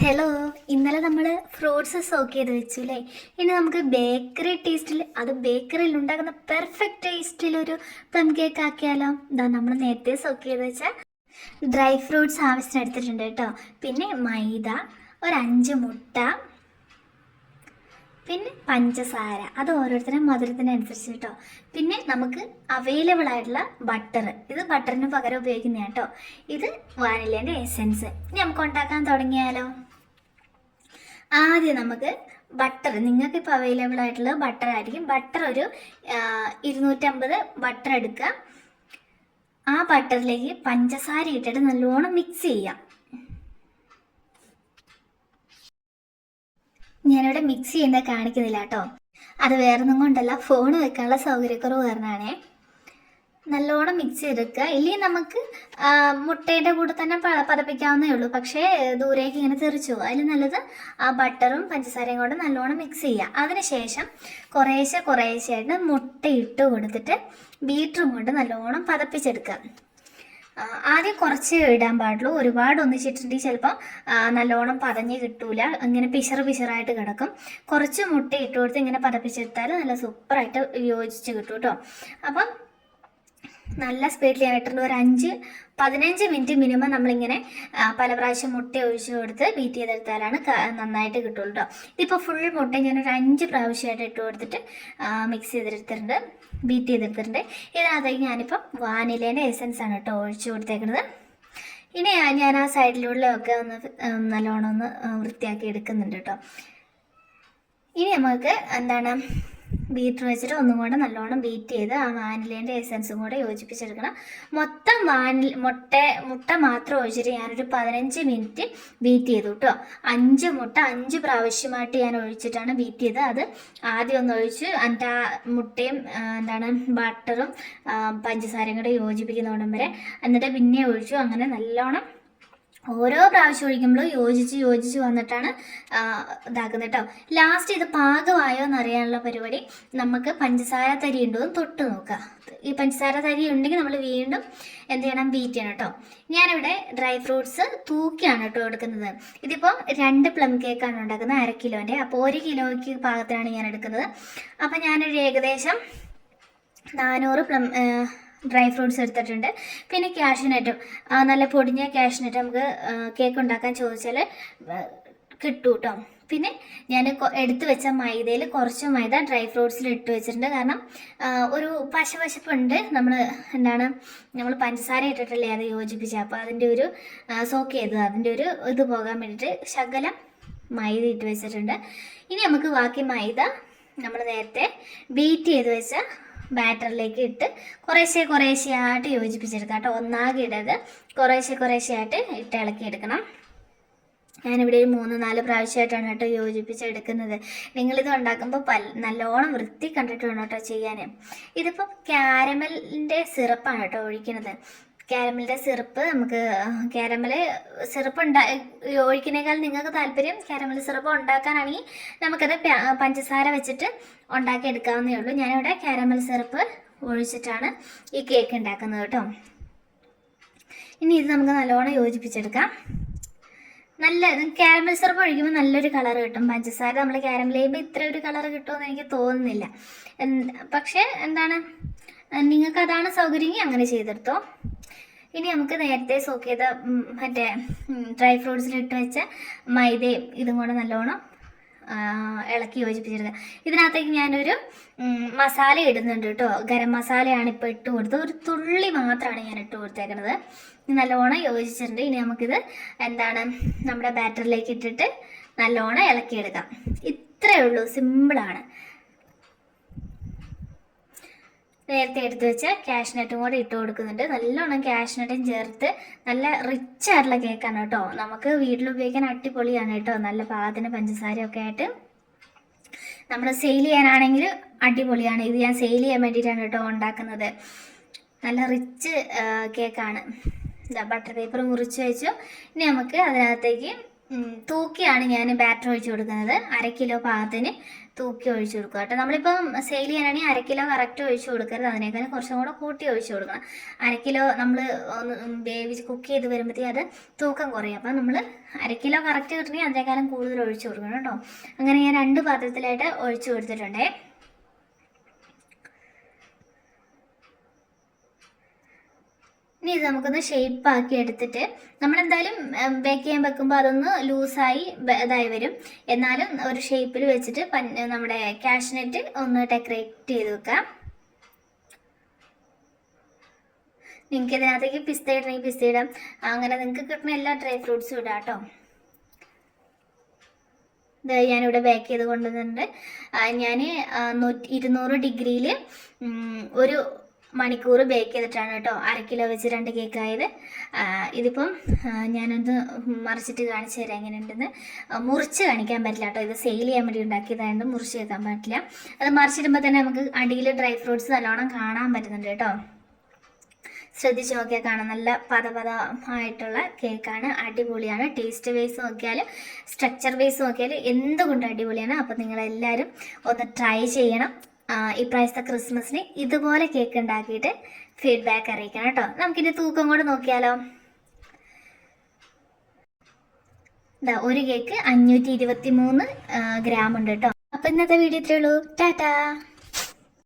Hello, ഇന്നലെ നമ്മൾ fruits soak ചെയ്ത് വെച്ചു അല്ലേ? ഇനി നമുക്ക് ബേക്കറി ടേസ്റ്റിൽ, അത് ബേക്കറിയിൽ ഉണ്ടാക്കുന്ന പെർഫെക്റ്റ് ടേസ്റ്റിലൊരു പ്ലം കേക്ക് ആക്കിയാലോ? ഇതാ നമ്മൾ നേരത്തെ സോക്ക് ചെയ്ത് വെച്ചാൽ ഡ്രൈ ഫ്രൂട്ട്സ് ആവശ്യത്തിന് എടുത്തിട്ടുണ്ട് കേട്ടോ. പിന്നെ മൈദ, ഒരു 5 മുട്ട, പിന്നെ പഞ്ചസാര, അത് ഓരോരുത്തരും മധുരത്തിനനുസരിച്ച് കേട്ടോ. പിന്നെ നമുക്ക് അവൈലബിൾ ആയിട്ടുള്ള ബട്ടർ, ഇത് ബട്ടറിന് പകരം ഉപയോഗിക്കുന്ന കേട്ടോ. ഇത് വാനിലേൻ്റെ എസെൻസ്. ഇനി നമുക്ക് ഉണ്ടാക്കാൻ തുടങ്ങിയാലോ? ആദ്യം നമുക്ക് ബട്ടർ, നിങ്ങൾക്കിപ്പോൾ അവൈലബിൾ ആയിട്ടുള്ള ബട്ടർ ആയിരിക്കും. ബട്ടർ ഒരു 250 ബട്ടർ എടുക്കുക. ആ ബട്ടറിലേക്ക് പഞ്ചസാര ഇട്ടിട്ട് നല്ലോണം മിക്സ് ചെയ്യാം. ഞാനിവിടെ മിക്സ് ചെയ്യുന്നത് കാണിക്കുന്നില്ല കേട്ടോ. അത് വേറൊന്നും കൊണ്ടല്ല, ഫോൺ വെക്കാനുള്ള സൗകര്യക്കുറവ് കാരണമാണേ. നല്ലോണം മിക്സ് ചെയ്തെടുക്കുക. ഇല്ലെങ്കിൽ നമുക്ക് മുട്ടയുടെ കൂടെ തന്നെ പതപ്പിക്കാവുന്നേ ഉള്ളൂ. പക്ഷേ ദൂരേക്ക് ഇങ്ങനെ തെറിച്ചു പോകും. അതിൽ നല്ലത് ആ ബട്ടറും പഞ്ചസാരയും കൊണ്ട് നല്ലോണം മിക്സ് ചെയ്യുക. അതിനുശേഷം കുറേശ്ശെയായിട്ട് മുട്ട ഇട്ട് കൊടുത്തിട്ട് ബീറ്ററും കൊണ്ട് നല്ലോണം പതപ്പിച്ചെടുക്കുക. ആദ്യം കുറച്ച് ഇടാൻ പാടുള്ളൂ. ഒരുപാട് ഒന്നിച്ചിട്ടുണ്ടെങ്കിൽ ചിലപ്പോൾ നല്ലോണം പതഞ്ഞ് കിട്ടൂല, ഇങ്ങനെ പിശറായിട്ട് കിടക്കും. കുറച്ച് മുട്ട ഇട്ട് കൊടുത്ത് ഇങ്ങനെ പതപ്പിച്ചെടുത്താൽ നല്ല സൂപ്പറായിട്ട് യോജിച്ച് കിട്ടും കേട്ടോ. അപ്പം നല്ല സ്പീഡിൽ ഞാൻ ഇട്ടിട്ടുണ്ട്. ഒരു 5-15 മിനിറ്റ് മിനിമം നമ്മളിങ്ങനെ പല പ്രാവശ്യം മുട്ട ഒഴിച്ച് കൊടുത്ത് ബീറ്റ് ചെയ്തെടുത്താലാണ് നന്നായിട്ട് കിട്ടുള്ളൂ കേട്ടോ. ഇതിപ്പോൾ ഫുൾ മുട്ട ഞാനൊരു 5 പ്രാവശ്യമായിട്ട് ഇട്ട് കൊടുത്തിട്ട് മിക്സ് ചെയ്തെടുത്തിട്ടുണ്ട്, ബീറ്റ് ചെയ്തെടുത്തിട്ടുണ്ട്. ഇതിനകത്തേക്ക് ഞാനിപ്പം വാനിലേൻ്റെ എസൻസ് ആണ് കേട്ടോ ഒഴിച്ച് കൊടുത്തേക്കുന്നത്. ഇനി ഞാൻ ആ സൈഡിലൂടെയൊക്കെ ഒന്ന് നല്ലോണം ഒന്ന് വൃത്തിയാക്കി എടുക്കുന്നുണ്ട് കേട്ടോ. ഇനി നമുക്ക് എന്താണ്, ബീറ്റർ വെച്ചിട്ട് ഒന്നും കൂടെ നല്ലോണം ബീറ്റ് ചെയ്ത് ആ വാനിലേൻ്റെ എസൻസും കൂടെ യോജിപ്പിച്ചെടുക്കണം. മൊത്തം മുട്ട മാത്രം ഒഴിച്ചിട്ട് ഞാനൊരു 15 മിനിറ്റ് ബീറ്റ് ചെയ്തു കേട്ടോ. 5 മുട്ട 5 പ്രാവശ്യമായിട്ട് ഞാൻ ഒഴിച്ചിട്ടാണ് ബീറ്റ് ചെയ്തത്. അത് ആദ്യം ഒന്ന് ഒഴിച്ച് എന്നിട്ട് ആ മുട്ടയും ബട്ടറും പഞ്ചസാരയും കൂടെ യോജിപ്പിക്കുന്നോടം വരെ, എന്നിട്ട് പിന്നെ ഒഴിച്ചു. അങ്ങനെ നല്ലോണം ഓരോ പ്രാവശ്യം ഒഴിക്കുമ്പോഴും യോജിച്ച് വന്നിട്ടാണ് ഇതാക്കുന്നത് കേട്ടോ. ലാസ്റ്റ് ഇത് പാകമായോ എന്നറിയാനുള്ള പരിപാടി, നമുക്ക് പഞ്ചസാര തരി ഉണ്ടോ എന്ന് തൊട്ട് നോക്കുക. ഈ പഞ്ചസാര തരി ഉണ്ടെങ്കിൽ നമ്മൾ വീണ്ടും എന്ത് ചെയ്യണം, ബീറ്റ് ചെയ്യണം കേട്ടോ. ഞാനിവിടെ ഡ്രൈ ഫ്രൂട്ട്സ് തൂക്കിയാണ് കേട്ടോ എടുക്കുന്നത്. ഇതിപ്പോൾ 2 പ്ലം കേക്കാണ് ഉണ്ടാക്കുന്നത്, 1/2 കിലോൻ്റെ. അപ്പോൾ 1 കിലോയ്ക്ക് പാകത്തിനാണ് ഞാൻ എടുക്കുന്നത്. അപ്പോൾ ഞാനൊരു ഏകദേശം 400 ഡ്രൈ ഫ്രൂട്ട്സ് എടുത്തിട്ടുണ്ട്. പിന്നെ കാഷ്യൂനട്ടും, നല്ല പൊടിഞ്ഞ കാഷ്യൂനട്ട് നമുക്ക് കേക്ക് ഉണ്ടാക്കാൻ ചോദിച്ചാൽ കിട്ടും കേട്ടോ. പിന്നെ ഞാൻ എടുത്തു വെച്ച മൈദയിൽ കുറച്ച് മൈദ ഡ്രൈ ഫ്രൂട്ട്സിൽ ഇട്ട് വെച്ചിട്ടുണ്ട്. കാരണം ഒരു പശപ്പുണ്ട്, നമ്മൾ പഞ്ചസാര ഇട്ടിട്ടല്ലേ അത് യോജിപ്പിച്ചത്. അപ്പോൾ അതിൻ്റെ ഒരു സോക്ക് ചെയ്തത്, അതിൻ്റെ ഒരു ഇത് പോകാൻ വേണ്ടിയിട്ട് ശകലം മൈദ ഇട്ട് വെച്ചിട്ടുണ്ട്. ഇനി നമുക്ക് ബാക്കി മൈദ നമ്മൾ നേരത്തെ ബീറ്റ് ചെയ്ത് വെച്ച ബാറ്ററിലേക്ക് ഇട്ട് കുറേശ്ശെയായിട്ട് യോജിപ്പിച്ചെടുക്കാം കേട്ടോ. ഒന്നാകെ ഇടരുത്, കുറേശ്ശെയായിട്ട് ഇട്ട് ഇളക്കിയെടുക്കണം. ഞാനിവിടെ ഒരു 3-4 പ്രാവശ്യമായിട്ടാണ് കേട്ടോ യോജിപ്പിച്ചെടുക്കുന്നത്. നിങ്ങളിത് ഉണ്ടാക്കുമ്പോൾ നല്ലോണം വൃത്തി കണ്ടിട്ട് വേണം കേട്ടോ ചെയ്യാൻ. ഇതിപ്പോൾ ക്യാരമലിൻ്റെ സിറപ്പാണ് കേട്ടോ ഒഴിക്കുന്നത്. ക്യാരമലിൻ്റെ സിറപ്പ്, നമുക്ക് ക്യാരമൽ സിറപ്പ് ഒഴിക്കുന്നേക്കാൾ നിങ്ങൾക്ക് താല്പര്യം ക്യാരമൽ സിറപ്പ് ഉണ്ടാക്കാനാണെങ്കിൽ നമുക്കത് പഞ്ചസാര വെച്ചിട്ട് ഉണ്ടാക്കിയെടുക്കാവുന്നേ ഉള്ളൂ. ഞാനിവിടെ ക്യാരമൽ സിറപ്പ് ഒഴിച്ചിട്ടാണ് ഈ കേക്ക് ഉണ്ടാക്കുന്നത് കേട്ടോ. ഇനി ഇത് നമുക്ക് നല്ലോണം യോജിപ്പിച്ചെടുക്കാം. ക്യാരമൽ സിറപ്പ് ഒഴിക്കുമ്പോൾ നല്ലൊരു കളർ കിട്ടും. പഞ്ചസാര നമ്മൾ ക്യാരമൽ ചെയ്യുമ്പോൾ ഇത്ര ഒരു കളർ കിട്ടുമെന്ന് എനിക്ക് തോന്നുന്നില്ല. പക്ഷേ നിങ്ങൾക്ക് അതാണ് സൗകര്യമെങ്കിൽ അങ്ങനെ ചെയ്തെടുത്തോ. ഇനി നമുക്ക് നേരത്തെ സോക്ക് ചെയ്ത മറ്റേ ഡ്രൈ ഫ്രൂട്ട്സിലിട്ട് വെച്ച മൈദയും ഇതും കൂടെ നല്ലോണം ഇളക്കി യോജിപ്പിച്ചെടുക്കുക. ഇതിനകത്തേക്ക് ഞാനൊരു മസാല ഇടുന്നുണ്ട് കേട്ടോ. ഗരം മസാലയാണ് ഇപ്പോൾ ഇട്ട് കൊടുത്തത്. ഒരു തുള്ളി മാത്രമാണ് ഞാൻ ഇട്ട് കൊടുത്തേക്കുന്നത്. നല്ലോണം യോജിച്ചിട്ടുണ്ട്. ഇനി നമുക്കിത് നമ്മുടെ ബാറ്ററിലേക്ക് ഇട്ടിട്ട് നല്ലോണം ഇളക്കിയെടുക്കാം. ഇത്രയേ ഉള്ളൂ, സിമ്പിളാണ്. നേരത്തെ എടുത്ത് വെച്ച കാഷ്നട്ടും കൂടെ ഇട്ട് കൊടുക്കുന്നുണ്ട്. നല്ലോണം കാഷ്നട്ടും ചേർത്ത് നല്ല റിച്ച് ആയിട്ടുള്ള കേക്കാണ് കേട്ടോ. നമുക്ക് വീട്ടിൽ ഉപയോഗിക്കാൻ അടിപൊളിയാണ് കേട്ടോ. നല്ല പാകത്തിന് പഞ്ചസാരയൊക്കെ ആയിട്ട് നമ്മൾ സെയിൽ ചെയ്യാനാണെങ്കിൽ അടിപൊളിയാണ്. ഇത് ഞാൻ സെയിൽ ചെയ്യാൻ വേണ്ടിയിട്ടാണ് കേട്ടോ ഉണ്ടാക്കുന്നത്. നല്ല റിച്ച് കേക്കാണ്. ബട്ടർ പേപ്പർ മുറിച്ച് വെച്ചു. ഇനി നമുക്ക് അതിനകത്തേക്ക് തൂക്കിയാണ് ഞാൻ ബാറ്റർ ഒഴിച്ച് കൊടുക്കുന്നത്. 1/2 കിലോ പാകത്തിന് തൂക്കി ഒഴിച്ചു കൊടുക്കുക കേട്ടോ. നമ്മളിപ്പം സെയിൽ ചെയ്യാനാണെങ്കിൽ 1/2 കിലോ കറക്റ്റ് ഒഴിച്ചു കൊടുക്കരുത്, അതിനേക്കാളും കുറച്ചും കൂടെ കൂട്ടി ഒഴിച്ചു കൊടുക്കണം. 1/2 കിലോ നമ്മൾ ഒന്ന് വേവിച്ച് കുക്ക് ചെയ്ത് വരുമ്പോഴത്തേക്കും അത് തൂക്കം കുറയും. അപ്പം നമ്മൾ 1/2 കിലോ കറക്റ്റ് കിട്ടണമെങ്കിൽ അതിനേക്കാളും കൂടുതൽ ഒഴിച്ചു കൊടുക്കണം കേട്ടോ. അങ്ങനെ ഞാൻ 2 പാത്രത്തിലായിട്ട് ഒഴിച്ചു കൊടുത്തിട്ടുണ്ടേ. ഇനി ഇത് നമുക്കൊന്ന് ഷേപ്പാക്കി എടുത്തിട്ട് നമ്മളെന്തായാലും ബേക്ക് ചെയ്യാൻ വെക്കുമ്പോൾ അതൊന്ന് ലൂസായി ഇതായി വരും. എന്നാലും ഒരു ഷേപ്പിൽ വെച്ചിട്ട് നമ്മുടെ കാഷ്നട്ട് ഒന്ന് ഡെക്കറേറ്റ് ചെയ്ത് വെക്കാം. നിങ്ങൾക്ക് ഇതിനകത്തേക്ക് പിസ്ത ഇടണമെങ്കിൽ പിസ്ത ഇടാം, അങ്ങനെ നിങ്ങൾക്ക് കിട്ടുന്ന എല്ലാ ഡ്രൈ ഫ്രൂട്ട്സും ഇടാം കേട്ടോ. ഇത് ഞാനിവിടെ ബേക്ക് ചെയ്ത് കൊണ്ടുവന്നിട്ടുണ്ട്. ഞാൻ 200 ഡിഗ്രിയിൽ 1 മണിക്കൂർ ബേക്ക് ചെയ്തിട്ടാണ് കേട്ടോ 1/2 കിലോ വെച്ച് 2 കേക്കായത്. ഇതിപ്പം ഞാനൊന്ന് മറിച്ചിട്ട് കാണിച്ചു തരാം എങ്ങനെയുണ്ടെന്ന്. മുറിച്ച് കാണിക്കാൻ പറ്റില്ല കേട്ടോ, ഇത് സെയിൽ ചെയ്യാൻ വേണ്ടി ഉണ്ടാക്കിയതായതുകൊണ്ട് മുറിച്ച് വെക്കാൻ പറ്റില്ല. അത് മറിച്ചിടുമ്പോൾ തന്നെ നമുക്ക് അടിയിൽ ഡ്രൈ ഫ്രൂട്ട്സ് നല്ലോണം കാണാൻ പറ്റുന്നുണ്ട് കേട്ടോ. ശ്രദ്ധിച്ച് നോക്കിയാൽ കാണാം, നല്ല പതപതമായിട്ടുള്ള കേക്കാണ്, അടിപൊളിയാണ്. ടേസ്റ്റ് വൈസ് നോക്കിയാൽ സ്ട്രക്ചർ വൈസ് നോക്കിയാൽ എന്തുകൊണ്ടും അടിപൊളിയാണ്. അപ്പോൾ നിങ്ങളെല്ലാവരും ഒന്ന് ട്രൈ ചെയ്യണം. ഇപ്രാവശ്യത്തെ ക്രിസ്മസിന് ഇതുപോലെ കേക്ക് ഉണ്ടാക്കിയിട്ട് ഫീഡ്ബാക്ക് അറിയിക്കണം കേട്ടോ. നമുക്കിൻ്റെ തൂക്കം കൂടെ നോക്കിയാലോ. ഇതാ ഒരു കേക്ക് 523 ഗ്രാം ഉണ്ട് കേട്ടോ. അപ്പോൾ ഇന്നത്തെ വീഡിയോ ഇത്രയേ ഉള്ളൂ. ടാറ്റാ.